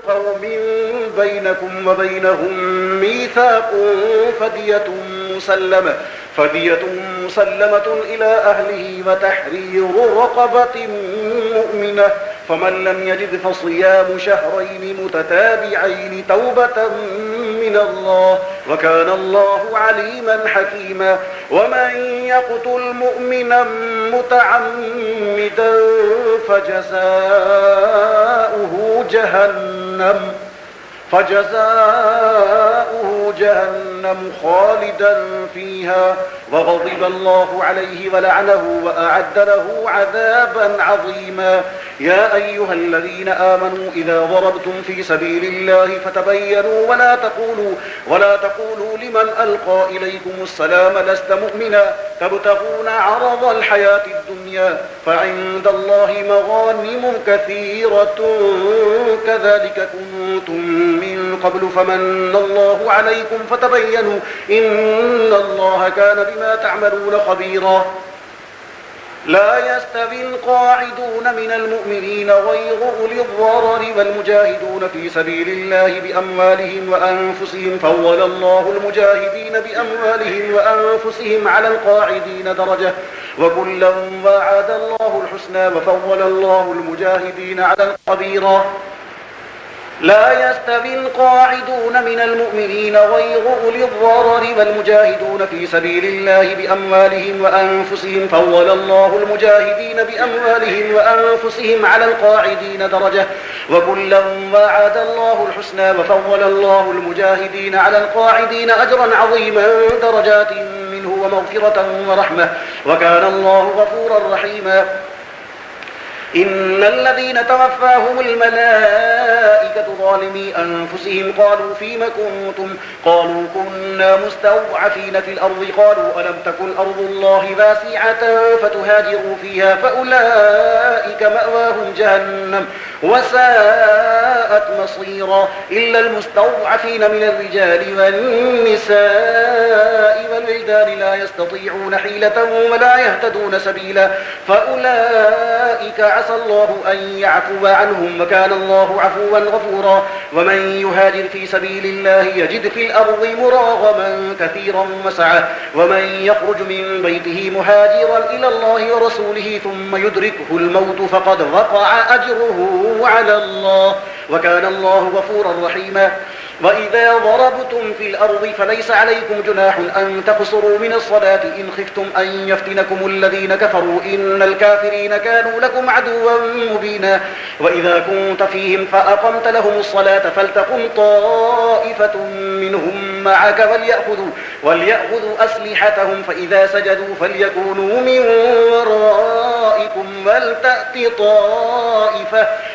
قوم بينكم وبينهم ميثاق فدية مسلمة إلى أهله وتحرير رقبة مؤمنة، فمن لم يجد فصيام شهرين متتابعين توبة من الله، وكان الله عليما حكيما. ومن يقتل مؤمنا متعمدا فجزاؤه جهنم خالدا فيها وغضب الله عليه ولعنه وأعد له عذابا عظيما. يا أيها الذين آمنوا إذا ضربتم في سبيل الله فتبينوا ولا تقولوا لمن ألقى إليكم السلام لست مؤمنا تبتغون عرض الحياة الدنيا فعند الله مغانم كثيرة كذلك كنتم من قبل فمن الله عليكم فتبينوا إن الله كان بما تعملون خبيرا. لا يستوي القاعدون من المؤمنين غير أولي الضرر والمجاهدون في سبيل الله بأموالهم وأنفسهم فضل الله المجاهدين بأموالهم وأنفسهم على القاعدين درجة وكلا وعد الله الحسنى وفضل الله المجاهدين على الخبيرا. لا يستوي القاعدون من المؤمنين غير أولي الضرر والمجاهدون في سبيل الله بأموالهم وأنفسهم فضل الله المجاهدين بأموالهم وأنفسهم على القاعدين درجة وكلا وعد الله الحسنى وفضل الله المجاهدين على القاعدين أجرا عظيما درجات منه ومغفرة ورحمة وكان الله غفورا رحيما. إن الذين توفاهم الملائكة ظالمي أنفسهم قالوا فيم كنتم قالوا كنا مستضعفين في الأرض قالوا ألم تكن أرض الله واسعة فتهاجروا فيها فأولئك مأواهم جهنم وساءت مصيرا إلا المستضعفين من الرجال والنساء والولدان لا يستطيعون حيلة ولا يهتدون سبيلا فأولئك عسى الله أن يعفو عنهم وكان الله عفوا غفورا. ومن يهاجر في سبيل الله يجد في الأرض مراغما كثيرا وسعة ومن يخرج من بيته مهاجرا إلى الله ورسوله ثم يدركه الموت فقد وقع أجره على الله وكان الله غفورا رحيما. وإذا ضربتم في الأرض فليس عليكم جناح أن تقصروا من الصلاة إن خفتم أن يفتنكم الذين كفروا إن الكافرين كانوا لكم عدوا مبينا. وإذا كنت فيهم فأقمت لهم الصلاة فلتقم طائفة منهم معك وليأخذوا أسلحتهم فإذا سجدوا فليكونوا من ورائكم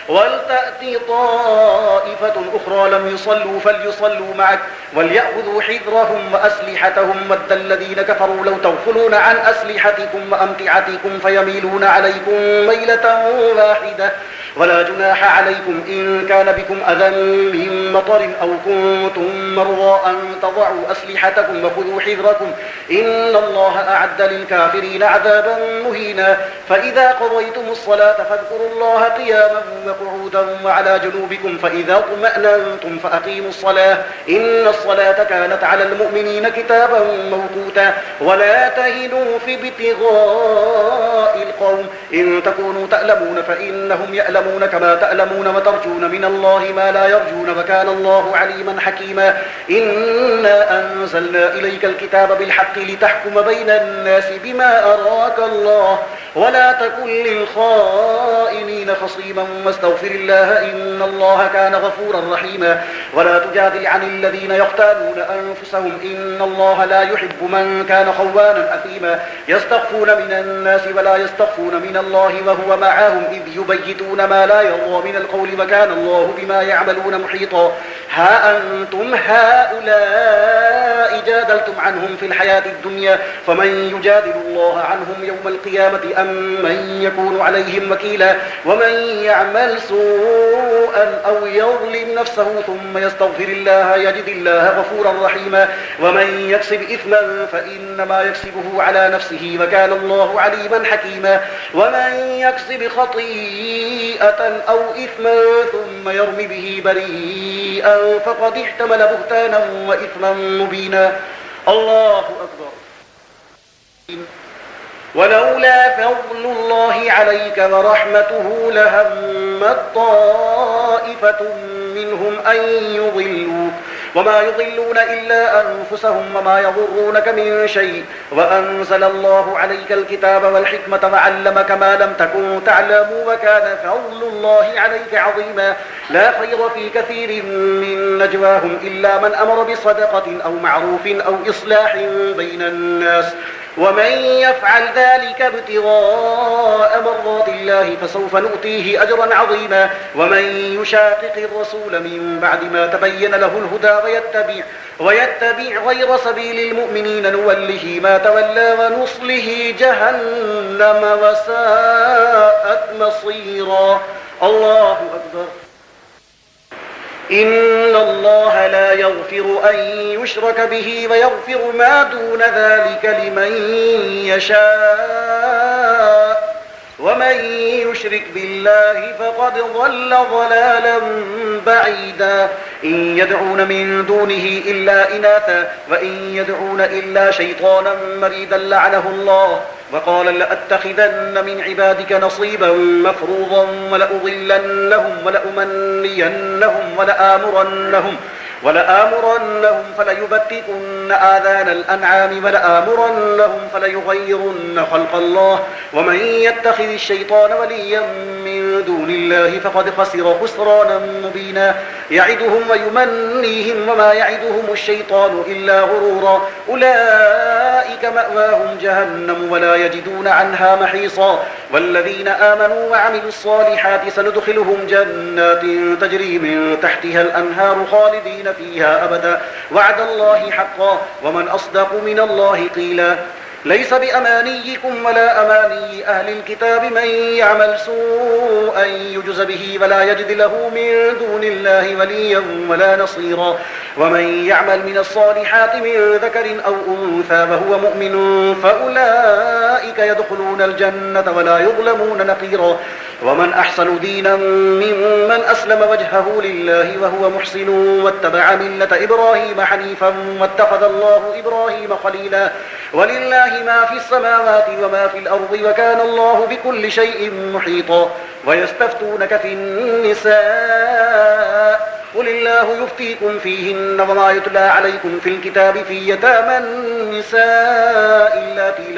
ولتأتي طائفة أخرى لم يصلوا فليصلوا معك وليأخذوا حذرهم وأسلحتهم ود الذين كفروا لو تغفلون عن أسلحتكم وأمتعتكم فيميلون عليكم ميلة واحدة ولا جناح عليكم إن كان بكم أذى من مطر أو كنتم مرضى أن تضعوا أسلحتكم وخذوا حذركم إن الله أعد للكافرين عذابا مهينا. فإذا قضيتم الصلاة فاذكروا الله قياما وقعودا وعلى جنوبكم فإذا اطمأننتم فأقيموا الصلاة إن الصلاة كانت على المؤمنين كتابا موقوتا. ولا تهنوا في ابتغاء القوم إن تكونوا تألمون فإنهم يألمون كما تألمون وترجون من الله ما لا يرجون وكان الله عليما حكيما. إنا أنزلنا إليك الكتاب بالحق لتحكم بين الناس بما أراك الله ولا تكن للخائنين خصيما واستغفر الله إن الله كان غفورا رحيما. ولا تجادل عن الذين يختانون أنفسهم إن الله لا يحب من كان خوانا أثيما. يستخفون من الناس ولا يستخفون من الله وهو معهم إذ يبيتون ما لا يرضى من القول وكان الله بما يعملون محيطا. ها أنتم هؤلاء جادلتم عنهم في الحياة الدنيا فمن يجادل الله عنهم يوم القيامة أم من يكون عليهم وكيلا ومن يعمل سوءا أو يظلم نفسه ثم يستغفر الله يجد الله غفورا رحيما ومن يكسب إثما فإنما يكسبه على نفسه وكان الله عليما حكيما ومن يكسب خطيئة أو إثما ثم يرمي به بريئا فقد احتمل بهتانا وإثما مبينا. الله أكبر. ولولا فضل الله عليك ورحمته لهمت طائفة منهم أن يضلوك وما يضلون إلا أنفسهم وما يضرونك من شيء وأنزل الله عليك الكتاب والحكمة وعلمك ما لم تكن تعلم وكان فضل الله عليك عظيما. لا خير في كثير من نجواهم إلا من أمر بصدقة أو معروف أو إصلاح بين الناس ومن يفعل ذلك ابتغاء مرضات الله فسوف نؤتيه أجرا عظيما. ومن يشاقق الرسول من بعد ما تبين له الهدى ويتبع غير سبيل المؤمنين نوله ما تولى ونصله جهنم وساءت مصيرا. الله أكبر. إن الله لا يغفر أن يشرك به ويغفر ما دون ذلك لمن يشاء ومن يشرك بالله فقد ضل ضلالا بعيدا. إن يدعون من دونه إلا إناثا وإن يدعون إلا شيطانا مريدا لعنه الله وقال لأتخذن من عبادك نصيبا مفروضا ولأضلنهم ولأمنينهم ولآمرنهم فليبتكن آذان الأنعام ولآمرنهم فليغيرن خلق الله ومن يتخذ الشيطان وليا من دون الله فقد خسر خسرانا مبينا. يعدهم ويمنيهم وما يعدهم الشيطان إلا غرورا. أولئك مأواهم جهنم ولا يجدون عنها محيصا. والذين آمنوا وعملوا الصالحات سندخلهم جنات تجري من تحتها الأنهار خالدين فيها أبدا وعد الله حقا ومن أصدق من الله قيلا. ليس بأمانيكم ولا أماني أهل الكتاب من يعمل سوءا يجز به ولا يجد له من دون الله وليا ولا نصيرا. ومن يعمل من الصالحات من ذكر أو أنثى وهو مؤمن فأولئك يدخلون الجنة ولا يظلمون نقيرا. ومن أحسن دينا ممن أسلم وجهه لله وهو محسن واتبع ملة إبراهيم حنيفا واتخذ الله إبراهيم خليلا. ولله ما في السماوات وما في الأرض وكان الله بكل شيء محيطا. ويستفتونك في النساء قل الله يفتيكم فيهن وما يتلى عليكم في الكتاب في يتامى النساء اللاتي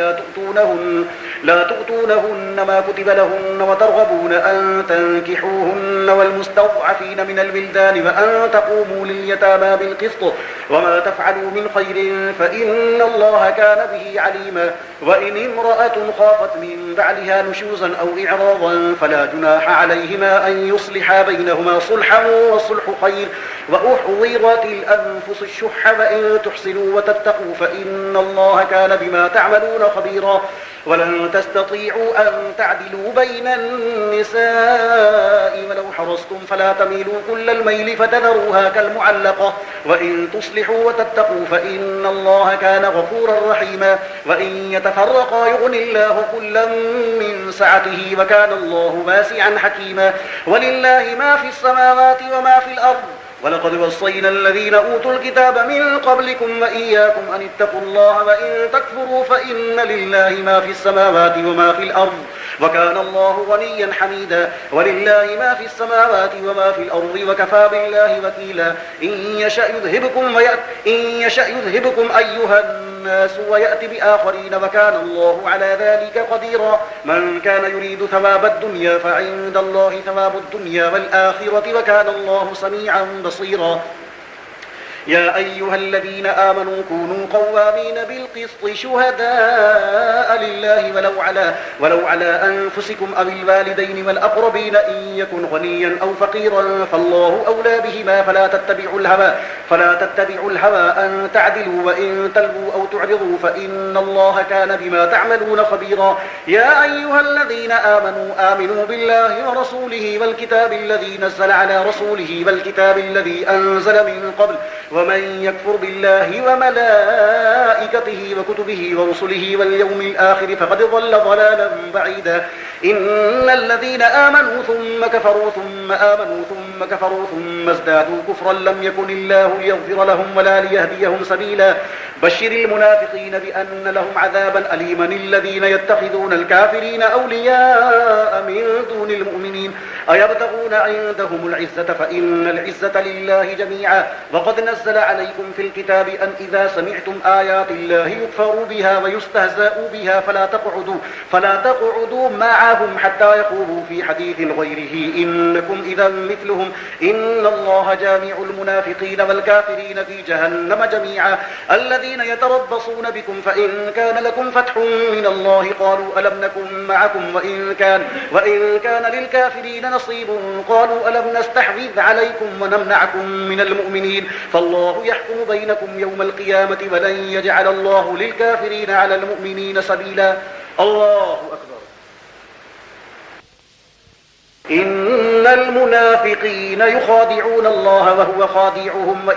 لا تؤتونهن ما كتب لهن وترغبون أن تنكحوهن والمستضعفين من الولدان وأن تقوموا لليتامى بالقسط وما تفعلوا من خير فإن الله كان به عليما. وإن امرأة خافت من بعلها نشوزا أو إعراضا فلا جناح عليهما أن يصلحا بينهما صلحا والصلح خير. وأحضرت الأنفس الشح وإن تحسنوا وتتقوا فإن الله كان بما تعملون خبيرا. ولن تستطيعوا أن تعدلوا بين النساء ولو حرصتم فلا تميلوا كل الميل فتذروها كالمعلقة. وإن تصلحوا وتتقوا فإن الله كان غفورا رحيما. وإن يتفرقا يغني الله كلا من سعته وكان الله واسعا حكيما. ولله ما في السماوات وما في الأرض ولقد وصينا الذين أوتوا الكتاب من قبلكم وإياكم أن اتقوا الله وإن تكفروا فإن لله ما في السماوات وما في الأرض وكان الله غنيا حميدا. ولله ما في السماوات وما في الأرض وكفى بالله وكيلا. إن يشأ يذهبكم أيها الناس ويأتي بآخرين وكان الله على ذلك قديرا. من كان يريد ثواب الدنيا فعند الله ثواب الدنيا والآخرة وكان الله سميعا بصيرا. يا أيها الذين آمنوا كونوا قوامين بالقسط شهداء لله ولو على أنفسكم أو الوالدين والأقربين إن يكن غنيا أو فقيرا فالله أولى بهما فلا تتبعوا الهوى أن تعدلوا وإن تلووا أو تعرضوا فإن الله كان بما تعملون خبيرا. يا أيها الذين آمنوا بالله ورسوله والكتاب الذي نزل على رسوله والكتاب الذي أنزل من قبل ومن يكفر بالله وملائكته وكتبه ورسله واليوم الآخر فقد ضل ضلالا بعيدا. إن الذين آمنوا ثم كفروا ثم آمنوا ثم كفروا ثم ازدادوا كفرا لم يكن الله ليغفر لهم ولا ليهديهم سبيلا. بشر المنافقين بأن لهم عذابا أليما الذين يتخذون الكافرين أولياء من دون المؤمنين أيبتغون عندهم العزة فإن العزة لله جميعا. وقد نزل عليكم في الكتاب أن إذا سمعتم آيات الله يكفر بها ويستهزأ بها فلا تقعدوا معهم حتى يخوضوا في حديث غيره إنكم إذا مثلهم إن الله جامع المنافقين والكافرين في جهنم جميعا. الذين يتربصون بكم فإن كان لكم فتح من الله قالوا ألم نكن معكم وإن كان للكافرين نصيب قالوا ألم نستحوذ عليكم ونمنعكم من المؤمنين فالله يحكم بينكم يوم القيامة ولن يجعل الله للكافرين على المؤمنين سبيلا. الله أكبر. إن المنافقين يخادعون الله وهو خادعهم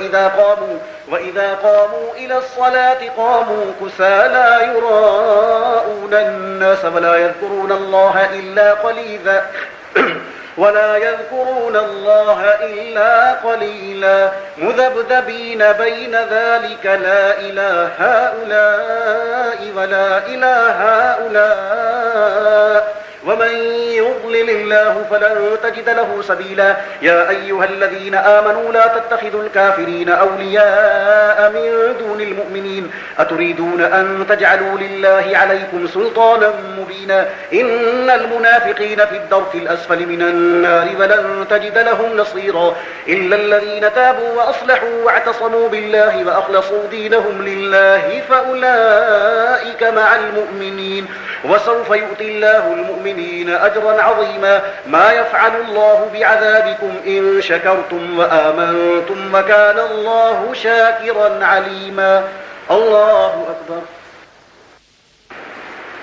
وإذا قاموا إلى الصلاة قاموا كسى لا يراءون الناس ولا يذكرون الله إلا مذبذبين بين ذلك لا إله هؤلاء ولا إله هؤلاء ومن يضلل الله فلن تجد له سبيلا. يا أيها الذين آمنوا لا تتخذوا الكافرين أولياء من دون المؤمنين أتريدون أن تجعلوا لله عليكم سلطانا مبينا. إن المنافقين في الدرك الأسفل من النار ولن تجد لهم نصيرا إلا الذين تابوا وأصلحوا واعتصموا بالله وأخلصوا دينهم لله فأولئك مع المؤمنين وسوف يؤتي الله المؤمنين أجرا عظيما. ما يفعل الله بعذابكم إن شكرتم وآمنتم وكان الله شاكرا عليما. الله أكبر.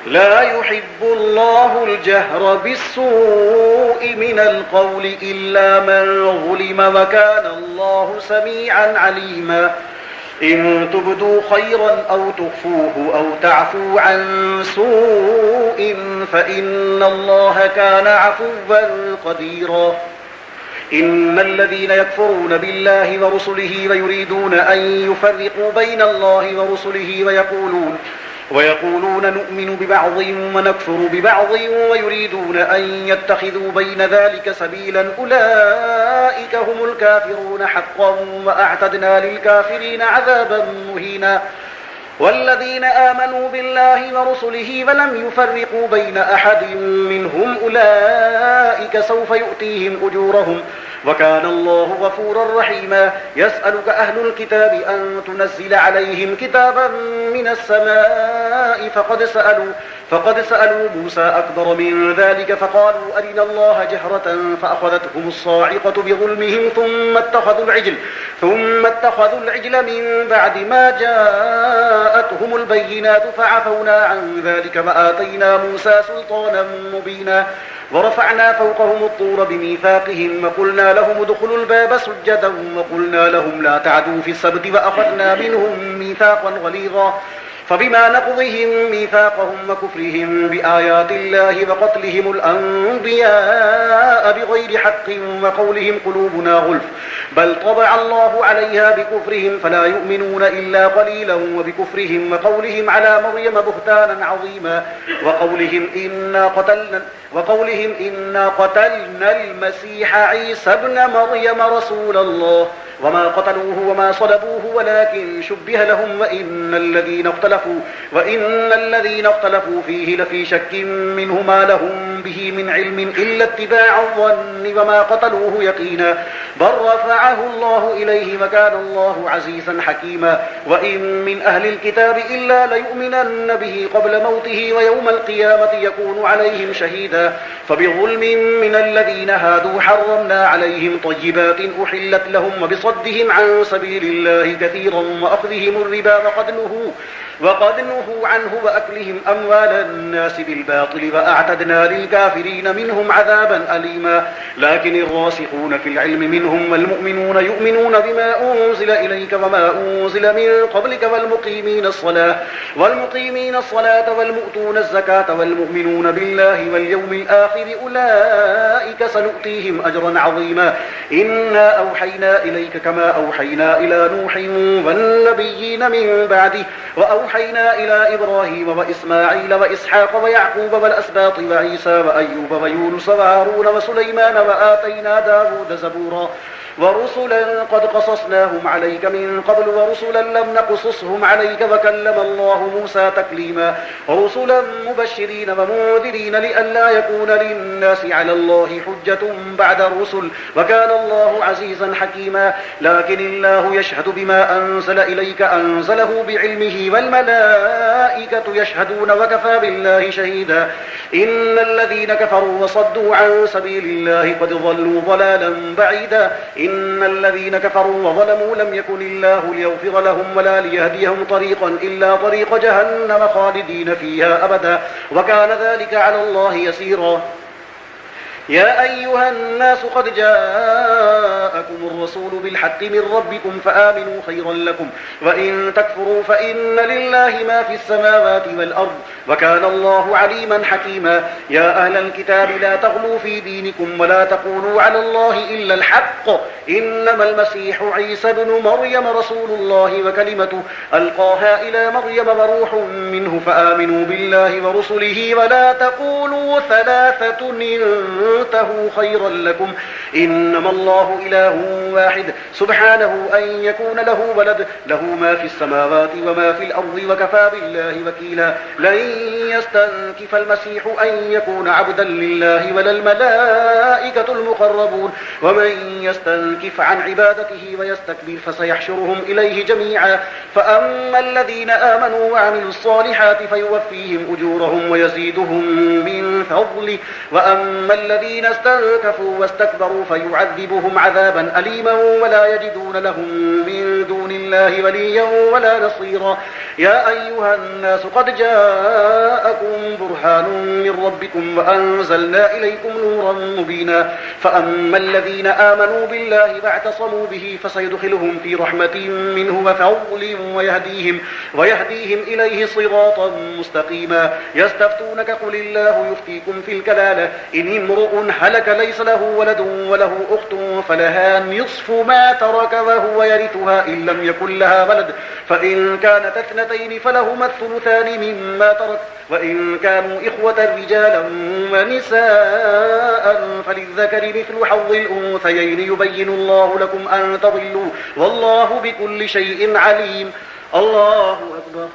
لا يحب الله الجهر بالسوء من القول إلا من ظلم وكان الله سميعا عليما. إن تبدوا خيرا أو تخفوه أو تعفوا عن سوء فإن الله كان عفوا قديرا. إن الذين يكفرون بالله ورسله ويريدون أن يفرقوا بين الله ورسله ويقولون نؤمن ببعض ونكفر ببعض ويريدون أن يتخذوا بين ذلك سبيلا أولئك هم الكافرون حقا وأعتدنا للكافرين عذابا مهينا. والذين آمنوا بالله ورسله ولم يفرقوا بين أحد منهم أولئك سوف يؤتيهم أجورهم وكان الله غفورا رحيما. يسألك أهل الكتاب أن تنزل عليهم كتابا من السماء فقد سألوا موسى أكبر من ذلك فقالوا أرنا الله جهرة فأخذتهم الصاعقة بظلمهم ثم اتخذوا العجل من بعد ما جاءتهم البينات فعفونا عن ذلك وآتينا موسى سلطانا مبينا. ورفعنا فوقهم الطور بميثاقهم وقلنا لهم ادخلوا الباب سجدا وقلنا لهم لا تعدوا في السبت وأخذنا منهم ميثاقا غليظا. فبما نقضهم ميثاقهم وكفرهم بآيات الله وقتلهم الأنبياء بغير حق وقولهم قلوبنا غلف بل طبع الله عليها بكفرهم فلا يؤمنون إلا قليلا وبكفرهم وقولهم على مريم بهتانا عظيما وقولهم إنا قتلنا المسيح عيسى ابن مريم رسول الله وما قتلوه وما صلبوه ولكن شبه لهم وإن الذين اختلفوا فيه لفي شك منه ما لهم به من علم إلا اتباع الظن وما قتلوه يقينا بل رفعه الله إليه وكان الله عزيزا حكيما وإن من أهل الكتاب إلا ليؤمنن به قبل موته ويوم القيامة يكون عليهم شهيدا فبظلم من الذين هادوا حرمنا عليهم طيبات أحلت لهم وبصدهم عن سبيل الله كثيرا وأخذهم الربا وقد نهوا عنه وأكلهم أموال الناس بالباطل وأعتدنا للكافرين منهم عذابا أليما لكن الراسخون في العلم منهم والمؤمنون يؤمنون بما أنزل إليك وما أنزل من قبلك والمقيمين الصلاة والمؤتون الزكاة والمؤمنون بالله واليوم الآخر أولئك سنؤتيهم أجرا عظيما إنا أوحينا إليك كما أوحينا إلى نوح والنبيين من بعده وأوحينا إلى إبراهيم وإسماعيل وإسحاق ويعقوب والأسباط وعيسى وأيوب ويونس وهارون وسليمان وآتينا داود زبورا ورسلا قد قصصناهم عليك من قبل ورسلا لم نقصصهم عليك وكلم الله موسى تكليما رسلا مبشرين ومنذرين لئلا يكون للناس على الله حجة بعد الرسل وكان الله عزيزا حكيما لكن الله يشهد بما أنزل إليك أنزله بعلمه والملائكة يشهدون وكفى بالله شهيدا إن الذين كفروا وصدوا عن سبيل الله قد ضلوا ضلالا بعيدا إن الذين كفروا وظلموا لم يكن الله ليغفر لهم ولا ليهديهم طريقا إلا طريق جهنم خالدين فيها أبدا وكان ذلك على الله يسيرا يا أيها الناس قد جاءكم الرسول بالحق من ربكم فآمنوا خيرا لكم وإن تكفروا فإن لله ما في السماوات والأرض وكان الله عليما حكيما يا أهل الكتاب لا تغلوا في دينكم ولا تقولوا على الله إلا الحق إنما المسيح عيسى بن مريم رسول الله وكلمته ألقاها إلى مريم وروح منه فآمنوا بالله ورسله ولا تقولوا ثلاثة انتهوا خيرا لكم إنما الله إله واحد سبحانه أن يكون له ولد له ما في السماوات وما في الأرض وكفى بالله وكيلا لن يستنكف المسيح أن يكون عبدا لله ولا الملائكة المقربون ومن يستنكف عن عبادته ويستكبر فسيحشرهم إليه جميعا فأما الذين آمنوا وعملوا الصالحات فيوفيهم أجورهم ويزيدهم من فضله وأما الذين استنكفوا واستكبروا فيعذبهم عذابا أليما ولا يجدون لهم من دون الله وليا ولا نصيرا يا أيها الناس قد جاءكم برهان من ربكم وأنزلنا إليكم نورا مبينا فأما الذين آمنوا بالله واعتصموا به فسيدخلهم في رحمة منه وفضل ويهديهم إليه صراطا مستقيما يستفتونك قل الله يفتيكم في الكلالة إن امرؤ هلك ليس له ولد وله أخت فلها نصف ما ترك وهو يرثها إن لم يكن لها ولد فإن كانت اثنتين فلهما الثلثان مما ترك وإن كانوا إخوة رجالا ونساء فللذكر مثل حظ الأنثيين يبين الله لكم أن تضلوا والله بكل شيء عليم الله أكبر